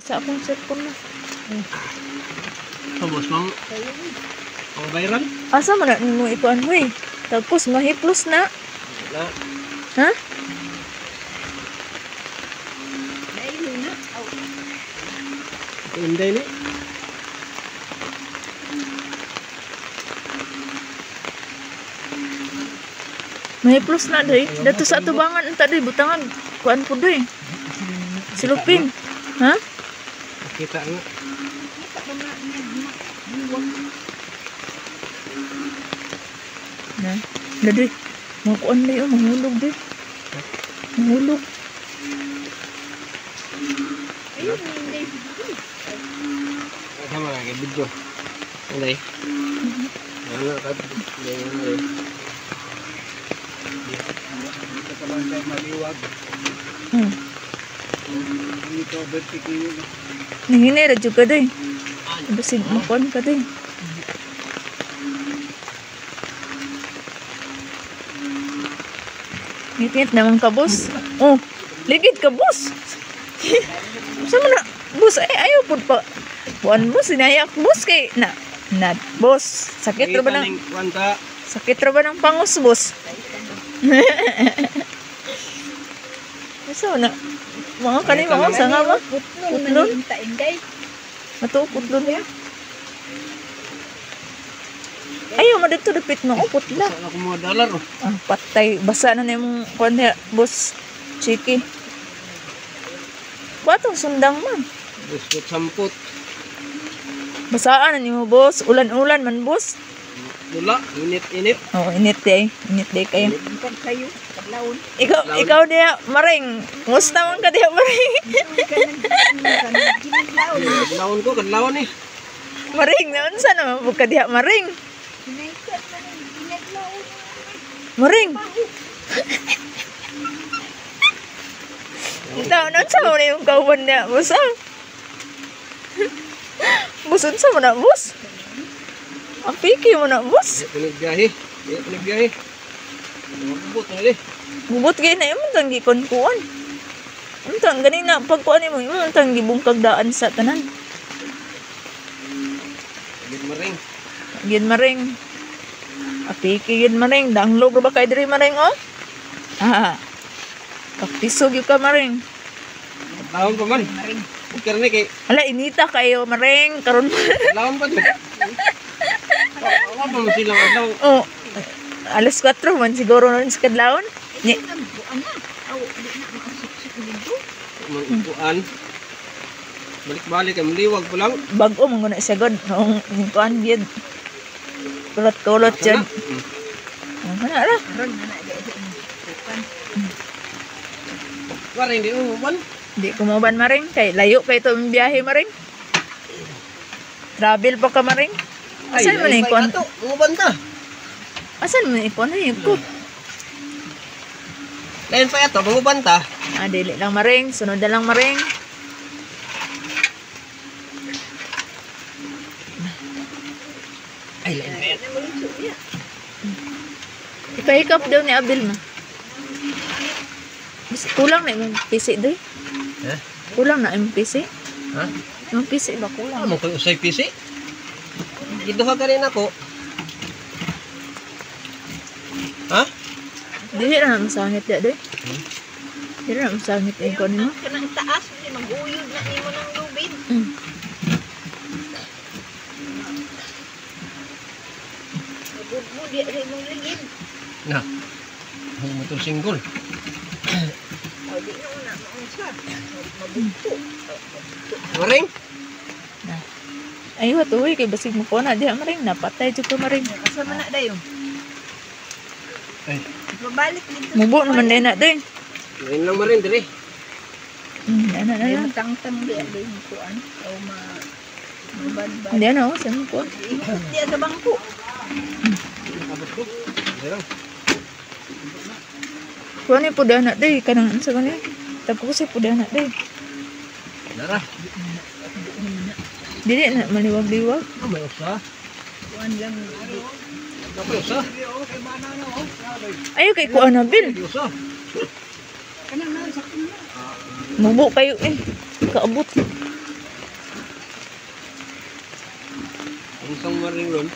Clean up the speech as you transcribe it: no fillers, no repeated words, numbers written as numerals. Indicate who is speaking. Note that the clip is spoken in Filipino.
Speaker 1: Sa akong cellphone na.
Speaker 2: Tapos mang viral.
Speaker 1: Asa man na mo ikuan hoy? Tapos mahiplos na.
Speaker 2: Wala.
Speaker 1: Ha?
Speaker 2: Inday ni.
Speaker 1: Mahiplos na day. Dato sa atubangan unta day butangan kuan pud day. Silupin. Ha?
Speaker 2: Kita nga.
Speaker 1: Na. Dadi. Makuan day oh, mahulog day. Mahulog.
Speaker 2: Sama lagi video. Inday. Ano ka? Inday. Dito ka lang tayo maliwag. Dito vertical.
Speaker 1: Nihine ra jud ka day. Basig makuan ka day. Ngipit naman ka, boss. Oh, ligid ka, boss. Sama na, boss, ay, ayaw po pa. Buwan, boss, sinayak, boss, kay, boss, sakit ra ba ng, sakit ra ba ng pangus, boss? So, mga kanil, mga sanga ba? Putlon? Mato, putlon ya. Ayaw, madito dapit mo, putla.
Speaker 2: Basa ako mga dollar, oh.
Speaker 1: Ah, patay. Basa na yung kuwan niya, boss. Chiki. Batong sundang man.
Speaker 2: Biskut samput.
Speaker 1: Basaan na niyo, boss. Ulan-ulan man, boss.
Speaker 2: Wala, init-init.
Speaker 1: Oo, init day. Init day kayo. Ikaw dia, maring. Musta man ka dia, maring.
Speaker 2: Kadlawon ko, kadlawon eh.
Speaker 1: Maring, naman sa naman po ka dia, maring. Maring. Ikaw, nasa mo na yung kauban niya, boss, ah. Busun sa mo na, boss. Ang piki mo na, boss.
Speaker 2: Pinagbiyahe. Pinagbiyahe. Mabubot na rin.
Speaker 1: Bubot kayo na yung tanggi konkuan. Untang, ganina, pagkuan mo, yung tanggi bungkag daan sa tanan.
Speaker 2: Agad maring.
Speaker 1: Gid maring. Apiki gid maring. Danglog ba kay diri maring, oh? Ah. Kaktisog yung ka maring.
Speaker 2: Kadlawon pa man. Bukir ni kay.
Speaker 1: Hala, inita kayo maring. Karon
Speaker 2: Kadlawon pa din. Wala pa mo silang kadlaw.
Speaker 1: oh. Alas 4 man siguro nun sa kadlawon. Ni.
Speaker 2: Mag-upuan. Balik-balik ay maliwag pa lang.
Speaker 1: Bag-o manguna siya god. Noong kuan gid. Kulot-kulot dyan. Ano ra?
Speaker 2: Waring di umuban.
Speaker 1: Di ko mauban maring. Kay layo pa ito ang biyahe maring. Travel pa ka maring. Asan mo na ikon?
Speaker 2: Umuban ta.
Speaker 1: Asan mo na ikon? Ay, ko.
Speaker 2: Lain pa ito, umuban ta.
Speaker 1: Ah, dili lang maring. Sunod na lang maring.
Speaker 2: Ay, lain pa ito.
Speaker 1: Ipahikap daw ni Abil ma. Kulang na yung PC doy.
Speaker 2: Ha?
Speaker 1: Kulang na yung PC.
Speaker 2: Ha?
Speaker 1: Yung PC ba kulang?
Speaker 2: Amo ko usay PC. Giduha ka rin ako. Ha?
Speaker 1: Dili na masangit ya doy. Dili na masangit yung kon mo.
Speaker 3: Kanang taas, mag-uyod na nimo ng lubid. Magud mo di rin mong ligid.
Speaker 2: Na. Ang motor single.
Speaker 3: O di na una maunsa. Mabugto.
Speaker 2: Waring.
Speaker 1: Ay wa tuwi kay basig mo ko na diha maring napatay jud ko maring.
Speaker 3: Kasama na dayon.
Speaker 2: Ay,
Speaker 3: Mabalik dito.
Speaker 1: Mubo naman din na doy.
Speaker 2: lain lang marin diri.
Speaker 1: Ano
Speaker 3: Ay
Speaker 1: na.
Speaker 3: matangtang di adi mo kuan. O mabadbad.
Speaker 1: Hindi ano, sa mo ko.
Speaker 3: Ikot diya sa bangko.
Speaker 2: Abot ko. Diri lang.
Speaker 1: Kuha ni puda na doy kanang ano sa kanila. Tapos si puda na doy.
Speaker 2: Dara.
Speaker 1: Dili na maliwag-liwag.
Speaker 2: Ah, may usa.
Speaker 3: Kuan lang.
Speaker 2: May usa.
Speaker 1: Ayo kay kuha na bil.
Speaker 2: May usa.
Speaker 3: Kanang na sa kunya.
Speaker 1: Mubo kayo eh. Kaabot.
Speaker 2: Ang isang maring ron.